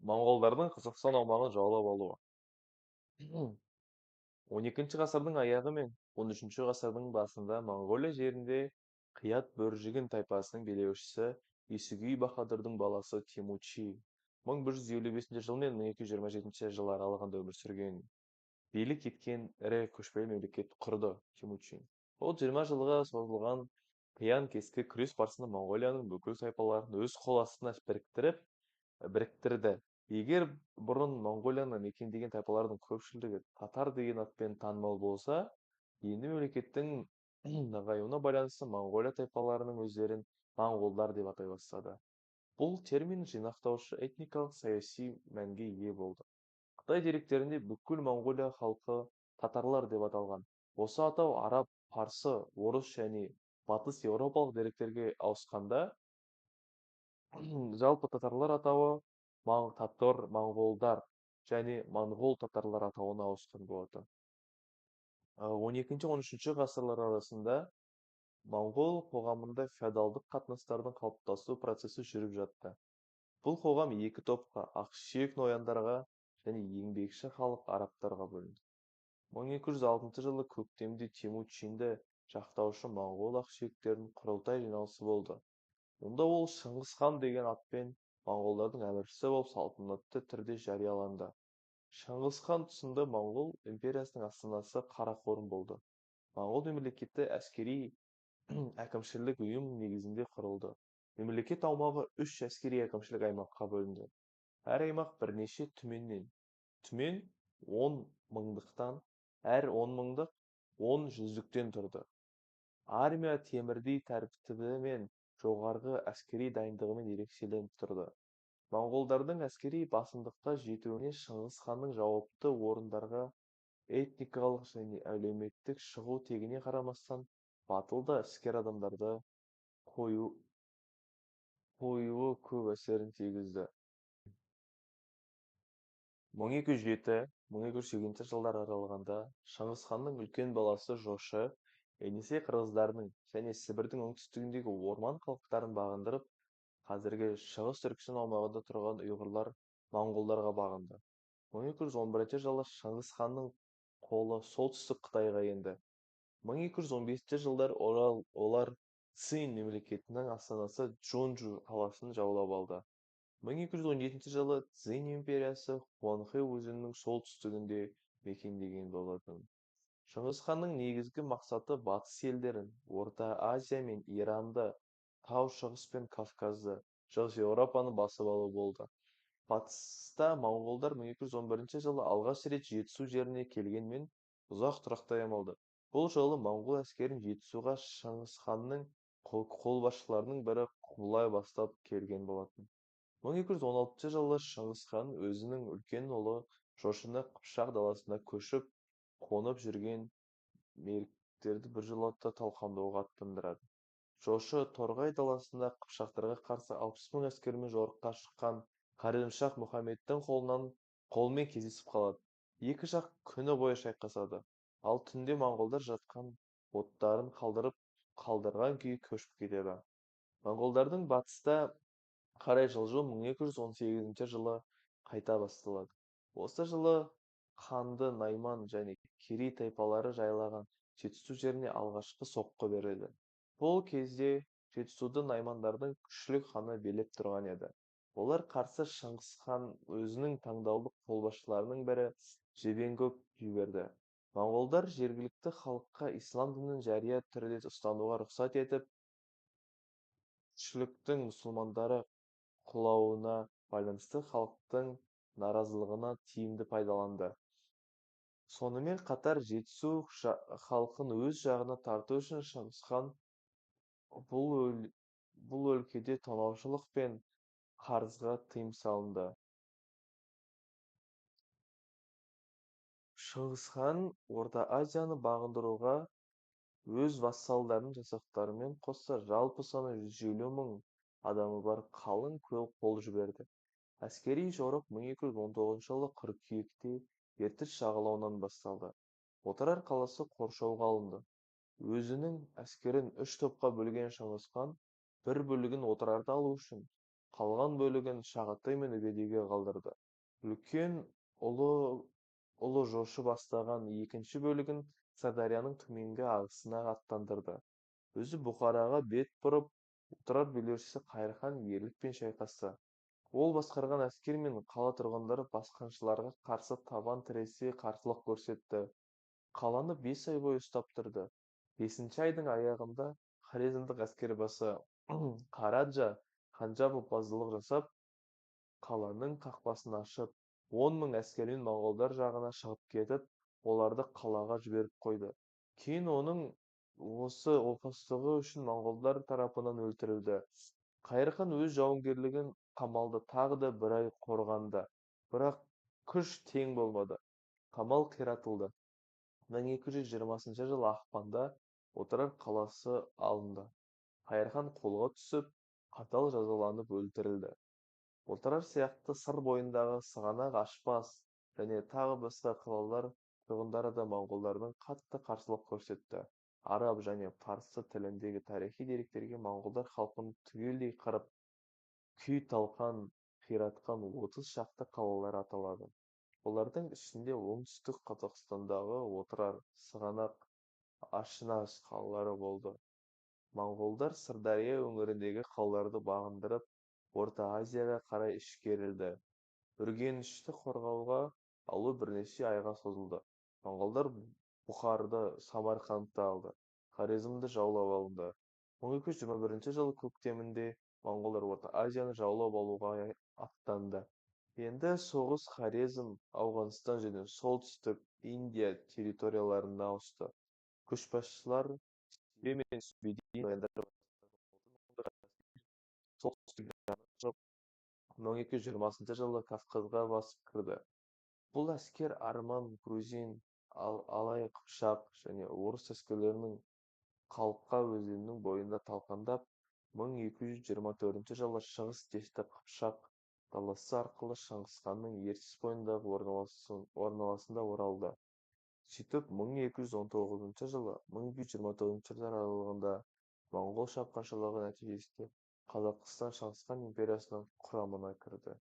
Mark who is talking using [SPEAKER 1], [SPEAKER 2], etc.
[SPEAKER 1] Моңғолдардың Қазақстан аумағын жаулап алуы. 12 ғасырдың аяғы мен 13 ғасырдың басында Моңғолия жерінде қият бөржігін тайпасының билеушісі Есугей Баһадүрдің баласы Темучи 1155 жыл мен 1227 жыл аралығында өмір сүрген. Билік еткен ірі көшпелі мемлекет құрды Темучи. Ол 20 жылға созылған қиян кескі күрес барысында Моңғолияның бүкіл тайпаларын өз қол астына біріктірді. Егер бұрын Моңғолияны мекендеген тайпалардың көпшілігі татар деген атпен танымал болса, енді мемлекеттің нығаюына байланысты Моңғолия тайпаларының өздерін моңғолдар деп атай бастады. Бұл термин жинақтаушы этникалық саяси мәнге ие болды. Қытай деректерінде бүкіл Моңғолия халқы татарлар деп аталған. Осы атау араб, парсы, орыс және батыс еуропалық деректерге ауысқанда, жалпы татарлар атауы татар моңғолдар және моңғол татарлар атауына ауысқан болатын. 12-13 ғасырлар арасында моңғол қоғамында феодалдық қатынастардың қалыптасу процесі жүріп жатты. Бұл қоғам екі топқа, ақсүйек нояндарға және еңбекші халық арабтарға бөлінді. 1206 жылы көктемде Темучинді жақтаушы моңғол ақсүйектердің құрылтай жиналысы болды. Онда ол Шыңғыс хан деген атпен моңғолдардың әміршісі болып салтанатты түрде жарияланды. Шыңғыс хан тұсында Моңғол империясының астанасы Қарақорым болды. Моңғол мемлекеті әскери әкімшілік ұйым негізінде құрылды. Мемлекет аумағы 3 әскери әкімшілік аймаққа бөлінді. Әр аймақ бірнеше түменнен. Түмен 10 мыңдықтан, әр 10 мыңдық 10 жүздіктен тұрды. Армия темірдей тәртібі мен жоғарғы әскери дайындығымен ерекшеленіп тұрды. Моңғолдардың әскери басымдыққа жетуіне Шыңғыс ханның жауапты орындарға этникалық және әлеуметтік шығу тегіне қарамастан батылды іскер адамдарды қоюы көп әсерін тигізді. 1207-1208 жылдар аралығында Шыңғыс ханның үлкен баласы Жошы Енисей қырғыздарының және Сібірдің оңтүстігіндегі орман халықтарын бағындырып, қазіргі Шығыс Түркістан аумағында тұрған ұйғырлар моңғолдарға бағынды. 1211 жылы Шыңғыс ханның қолы солтүстік Қытайға енді. 1215 жылдар олар Цин мемлекетінің астанасы Чжунжу қаласын жаулап алды. 1217 жылы Цзинь империясы Хуанхэ өзенінің солтүстігінде мекендеген болатын. Шыңғыс ханның негізгі мақсаты батыс елдерін, Орта Азия мен Иранды, Тау шығыс пен Кавказды, шығыс Еуропаны басып алу болды. Батыста моңғолдар 1211 жылы алғаш рет Жетісу жеріне келгенмен ұзақ тұрақтай алмады. Бұл жолы моңғол әскерін Жетісуға Шыңғыс ханның қолбасшыларының бірі Құбылай бастап келген болатын. 1216 жылы Шыңғыс хан өзінің үлкен ұлы Жошыны Қыпшақ даласына көшіп, қонып жүрген мерктерді біржолата талқандауға аттандырады. Жошы Торғай даласында Қыпшақтарға қарсы 60 мың әскермен жорыққа шыққан Қаримшах Мұхаммедтің қолмен кездесіп қалады. Екі жақ күні бойы шайқасады, ал түнде моңғолдар жатқан оттарын қалдырған күйі көшіп кетеді. Моңғолдардың батыста қарай жылжу 1218 жылы қайта басталады. Осы жылы Қанды, Найман және Керей тайпалары жайлаған Жетісу жеріне алғашқы соққы береді. Бұл кезде Жетісуды Наймандардың күшлік ханы билеп тұрған еді. Олар қарсы Шыңғыс хан өзінің таңдаулы қолбасшыларының бірі Жебенкөк жіберді. Моңғолдар жергілікті халыққа ислам дінін жария түрде ұстануға рұқсат етіп, күшліктің мұсылмандары құлауына байланысты халықтың наразылығына тиімді пайдаланды. Сонымен қатар Жетісу халқын өз жағына тарту үшін Шыңғыс хан бұл өлкеде тонаушылық пен қарызға тыйым салынды. Шыңғыс хан Орта Азияны бағындыруға өз вассалдарының жасақтарымен қоса жалпы саны 150 мың адамы бар қалың қол жіберді. Әскери жорық 1219 жылы қыркүйекте Ертіс жағалауынан басталды. Отырар қаласы қоршауға алынды. Өзінің әскерін 3 топқа бөлген Шыңғыс хан бір бөлігін Отырарды алу үшін, қалған бөлігін Шағатай мен Үгедейге қалдырды. Үлкен ұлы ұлы жошы бастаған екінші бөлігін Сырдарияның төменгі ағысына аттандырды. Өзі Бұхараға бет бұрып, отырар билеушісі Қайырхан ерлікпен шайқасты. Ол басқарған әскер мен қала тұрғындары басқыншыларға қарсы табан тіресе қарсылық көрсетті. Қаланы 5 ай бойы ұстап тұрды. 5-ші айдың аяғында хорезмдік әскербасы Қараджа Ханжаб опасыздық жасап, қаланың қақпасын ашып, 10 мың әскермен моңғолдар жағына шығып кетіп, оларды қалаға жіберіп қойды. Кейін оның осы опасыздығы үшін моңғолдар тарапынан өлтірілді. Қайырхан өз жауынгерлігін қамалды тағы да бір ай қорғанды, бірақ күш тең болмады. Қамал қиратылды. 1220 жылы ақпанда отырар қаласы алынды. Қайырхан қолға түсіп, қатал жазаланып өлтірілді. Отырар сияқты сыр бойындағы Сығанақ, Ашпас және тағы басқа қалалар тұрғындары да моңғолдардың қатты қарсылық көрсетті. Араб және парсы тіліндегі тарихи деректерге моңғолдар халқын түгелдей қырып, күй-талқан қиратқан 30 шақты қалалар аталады. Олардың ішінде оңтүстік Қазақстандағы Отырар, Сығанақ, Ашынаш қалалары болды. Моңғолдар Сырдария өңіріндегі қалаларды бағындырып, Орта Азияға қарай ішкерілді. Үргенішті қорғауға алу бірнеше айға созылды. Моңғолдар Бұхарды, Самарқандты алды. Хорезмді жаулап алынды. 1221 жылы көктемінде моңғолдар Орта Азияны жаулап алуға аттанды. Енді соғыс Хорезм, Ауғанстан және солтүстік Индия территорияларына ауысты. Көшбасшылар Себе мен Сүбедей нояндар солтүстік жағына шығып, 1220 жылы Кавказға басып кірді. Бұл әскер арман, грузин, алай қыпшақ және орыс әскерлерінің Қалқа өзенінің бойында талқандап, 1224 жылы шығыс дешті Қыпшақ даласы арқылы Шыңғысханның ертіс бойындағы орналасында оралды. Сөйтіп 1219 жылы 1229 жылдар аралығында моңғол шапқыншылығы нәтижесінде Қазақстан Шыңғысхан империясының құрамына кірді.